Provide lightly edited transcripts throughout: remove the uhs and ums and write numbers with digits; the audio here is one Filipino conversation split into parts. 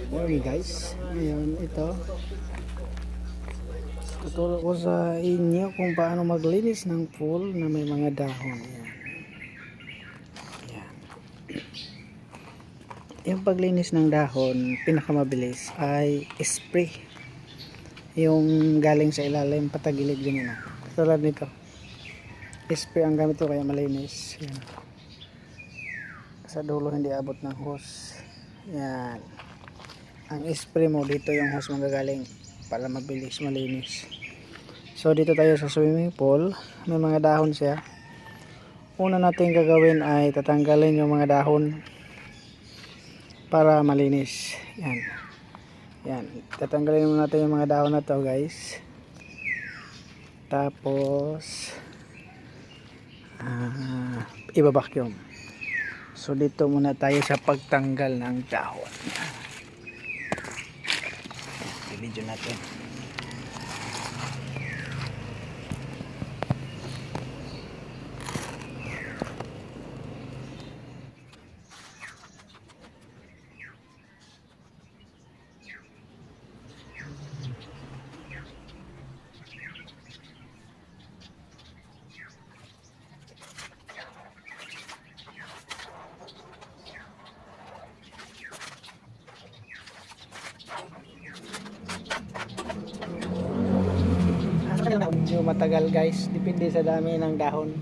Morning guys, ngayon ito tuturo ko sa inyo kung paano maglinis ng pool na may mga dahon. Ayan. Yung paglinis ng dahon, pinakamabilis ay spray, yung galing sa ilalim patagilid ganyan. Tulad nito, spray ang gamit ko kaya malinis. Ayan. Sa dulo hindi abot ng hose. Yan, ang spray mo dito yung hose manggagaling para mabilis malinis. So dito tayo sa swimming pool, may mga dahon siya. Una natin gagawin ay tatanggalin yung mga dahon para malinis. Yan, yan, tatanggalin muna natin yung mga dahon na to guys. Tapos ibabacuum. So dito muna tayo sa pagtanggal ng dahon. I-video natin. Medyo matagal guys, depende sa dami ng dahon.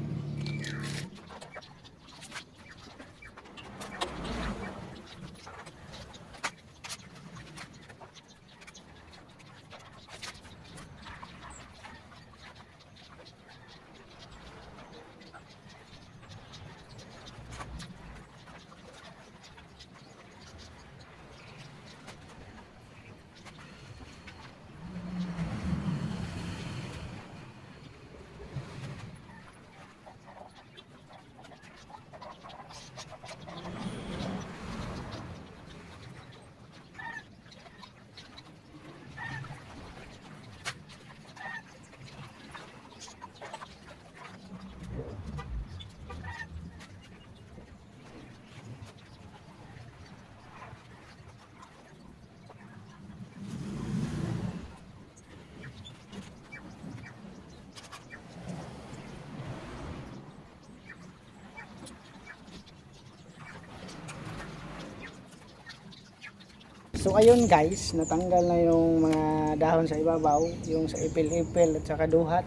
So ayun guys, natanggal na yung mga dahon sa ibabaw, yung sa ipil-ipil at saka duhat.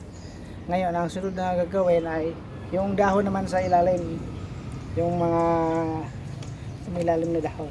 Ngayon ang sunod na gagawin ay yung dahon naman sa ilalim, yung mga ilalim na dahon.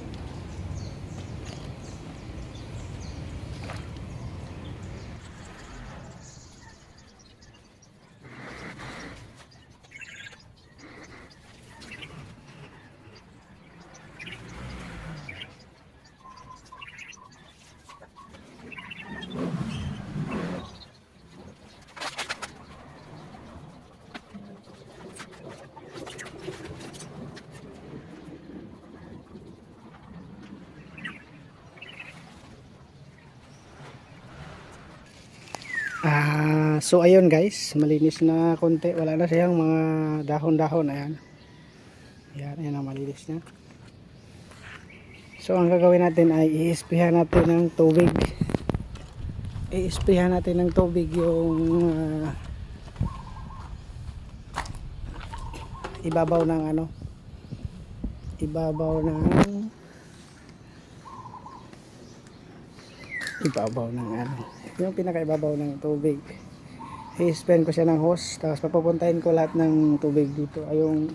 So ayun guys, malinis na konti, wala na siyang mga dahon-dahon. Ayan, ayan ang malinis na. So ang gagawin natin ay i-sprayhan natin ng tubig. I-sprayhan natin ng tubig yung ibabaw ng ano, ibabaw ng ano, yung pinakaibabaw ng tubig. I-spin ko siya ng hose, tapos papupuntahin ko lahat ng tubig dito ay yung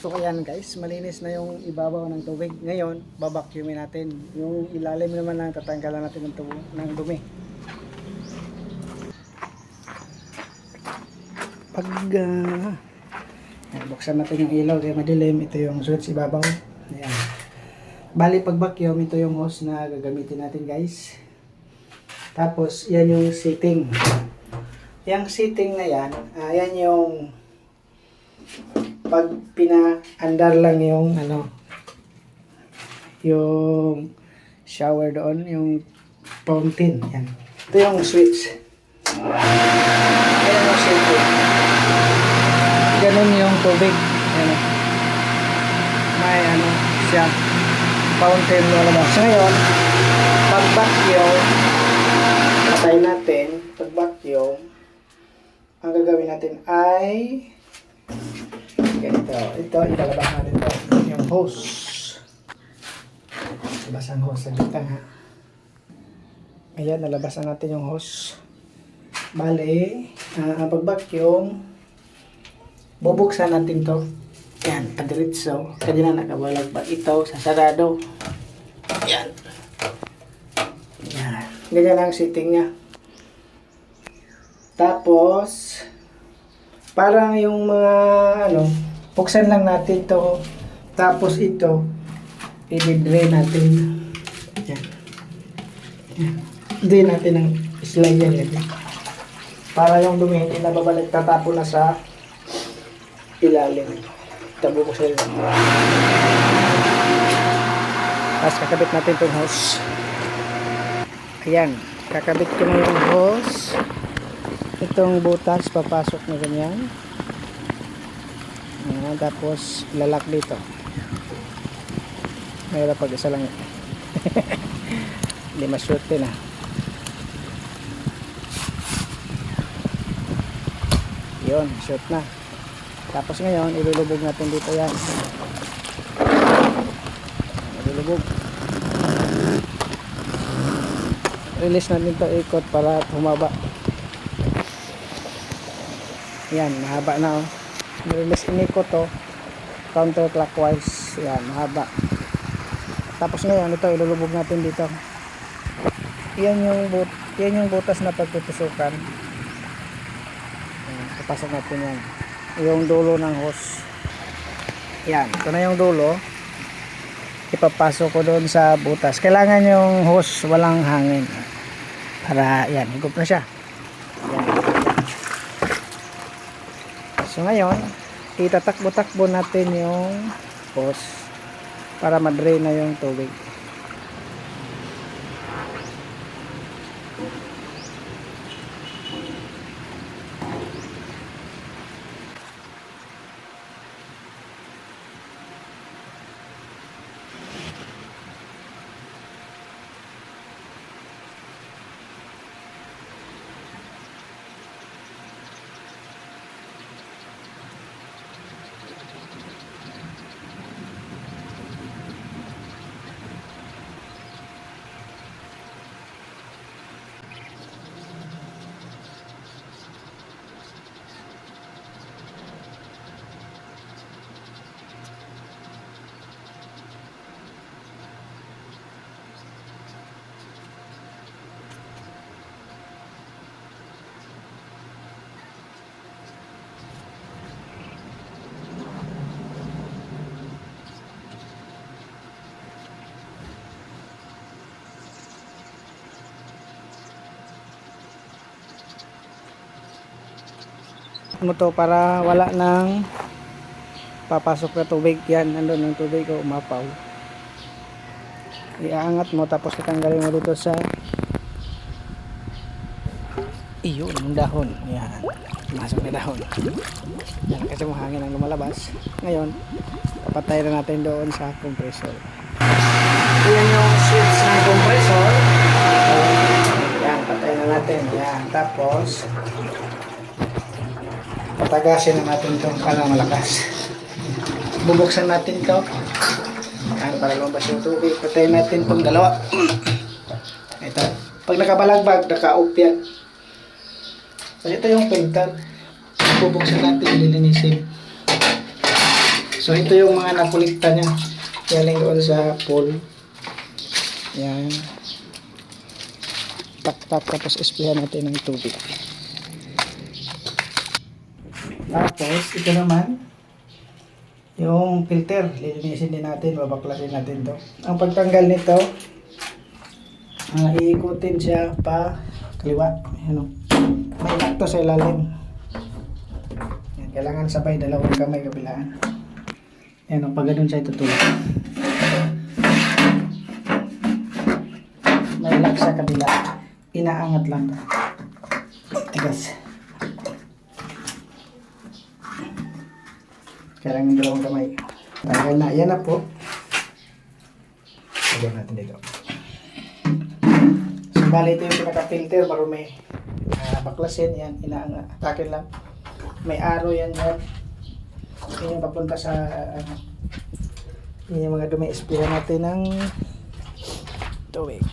so ayan guys, malinis na yung ibabaw ng tubig. Ngayon, babacuumin natin. Yung ilalim naman lang tatanggalan natin ng dumi. Pag buksan natin yung ilaw kaya madilim, ito yung switch ibabaw. Ayan. Bali pag vacuum, ito yung hose na gagamitin natin guys. Tapos yan yung setting. Yung setting na yan, yan yung pag pinaandar lang yung yung shower doon, yung fountain. Yan. Ito yung switch. Ayan yung switch. Ganun yung tubig. Ayan. May siya. Fountain lalabas. So ngayon, pag vacuum, patay natin. Pag vacuum, ang gagawin natin ay ganito. Ito, ilalabas natin ito. Yung hose. Labas ang hose. Sagitan ha. Ayan, nalabas na natin yung hose. Bale, ang pag-vacuum, bubuksan natin to. Ayan, padiritso. Kanina nakabalag pa ito sa sarado. Ayan. Ayan. Ganyan ang setting niya. Tapos, parang yung mga buksan lang natin to. Tapos ito, i-drain natin. Ayan. Ayan. Drain natin ang slide yan. Para yung dumi hindi nababalik, tatapo na sa ilalim. Tabo ko sa ilalim. Tapos kakabit natin itong hose. Ayan, kakabit ko na yung hose. Itong butas papasok na ganyan. Ayan, tapos lalak dito. Mayroon pag isa lang. Hindi ma-shoot din Yun, shoot na. Tapos ngayon, ilulubog natin dito yan. Ilulubog. Release natin ito ikot para humaba. Yan, mahaba na Release inikot to. Counterclockwise. Yan, mahaba. Tapos ngayon, ito ilulubog natin dito. Yan yung butas na pagtutusukan. Papasok natin yan. Yung dulo ng hose. Yan. Ito na yung dulo. Ipapasok ko doon sa butas. Kailangan yung hose walang hangin. Para yan. Higop na siya. Yan. So ngayon, itatakbo-takbo natin yung hose para ma-drain na yung tubig. Mo to para wala nang papasok na tubig. Yan, nandun yung tubig o umapaw. Iaangat mo tapos tatanggalin mo dito sa iyon, yung dahon. Yan, masok na dahon. Yan, kasi mahangin ang lumalabas. Ngayon, papatay na natin doon sa compressor. Yan yung switch ng compressor. Yan, patay na natin. Yan, tapos patagasin na natin itong malakas. Bubuksan natin ito. Yan, para lumabas yung tubig. Patayin natin itong dalawa. Ito. Pag nakabalagbag, naka-off yan. So, ito yung filter. Bubuksan natin, lilinisin. So, ito yung mga nakulikta niya. Galing doon sa pool. Yan. Tak-tak, tapos isprayan natin ng tubig. Tapos, ito naman, yung filter, lilinisin din natin, babaklasin natin to. Ang pagtanggal nito, iikutin siya pa kaliwa. May lock to sa ilalim. Yan, Kailangan sabay dalawang kamay kabilaan. Yan, pag ganun siya itutulak. May lock sa kabila. Inaangat lang. Tigas. Kailangan dalawang kamay. Tanggal na. Yan na po. Lagyan natin dito. So, bali ito yung pinaka-filter para may baklasin. Yan, inaangat. Takin lang. May arrow yan yan. Yan yung papunta sa yan yung mga dumi. Ispihan natin ng tubig.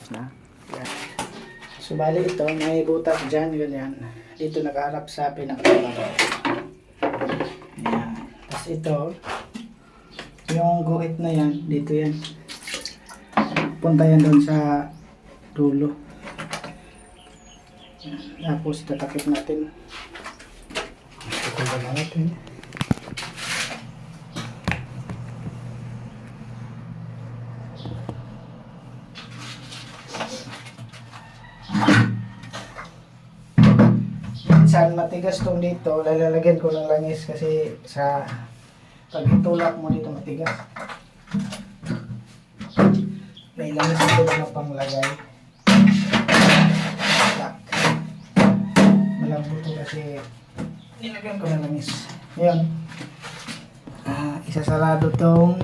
Na. Yan. So bali ito, may butas dyan, ganyan. Dito nakaharap sa pinakababa. Yan. Tapos ito, yung guhit na yan, dito yan. Punta yan doon sa dulo. Yan. Tapos tatakip natin. Tatakip natin. Minsan matigas tong dito, lalagyan ko ng langis kasi sa pag itulak mo dito matigas. May langis dito na panglagay. Malambot to kasi nilagyan ko ng langis. Ngayon, isasarado tong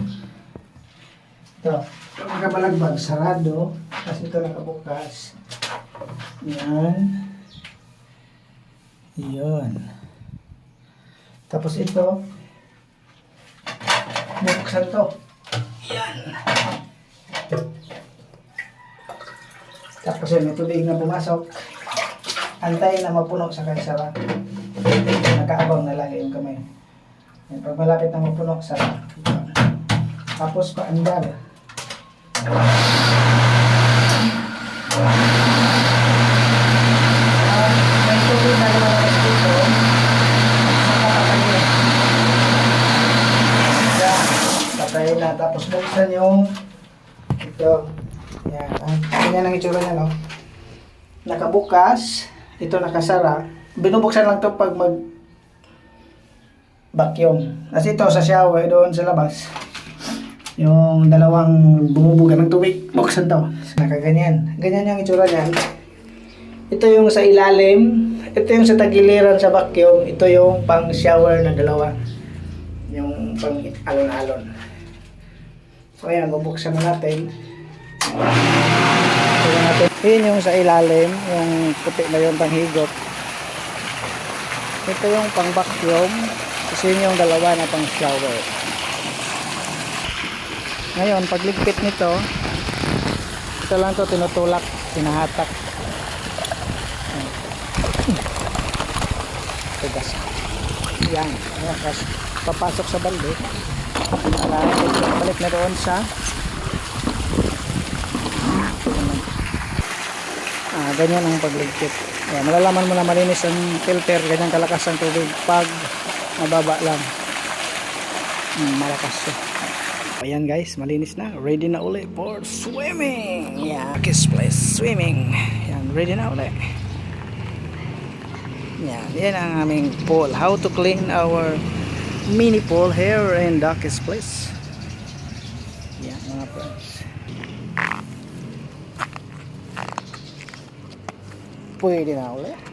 ito. Ito nakabalagbag, sarado. Kasi ito nakabukas. Yan. Yun. Tapos ito, buksan to. Yan. Tapos yun, may tubig na pumasok. Antayin na mapuno sa kansara. Nakaabang na lagi yung kamay. Yan, pag malapit na mapuno, sara. Tapos paandar. Patay na, tapos buksan yung ito. Yan. Ganyan ang itsura niya, no? Nakabukas. Ito nakasara. Binubuksan lang to pag mag vacuum. Kasi ito sa shower doon sa labas. Yung dalawang bumubuga ng tubig. Buksan to. Nakaganyan. Ganyan yung itsura niyan. Ito yung sa ilalim. Ito yung sa tagiliran sa vacuum. Ito yung pang shower na dalawa. Yung pang alon-alon. So ayan, bubuksan na natin. Yun yung sa ilalim, yung puti na yung panghigop. Ito yung pang vacuum. Kasi yun yung dalawa na pang shower. Ngayon, pagligpit nito, ito lang to tinutulak, tinahatak. Tigas. Yan. Ayan, papasok sa balde. Para balik na doon sa ganyan ang pagligpit. Ayan, malalaman mo na malinis ang filter, ganyan kalakas ang tubig pag mababa lang. Malakas siya. Ayan guys, malinis na. Ready na uli for swimming. Yeah, Ducky's Place Swimming. Ayan, ready na uli. Yan ang aming pool. How to clean our mini pool here in Ducky's Place. Pwede na ulit.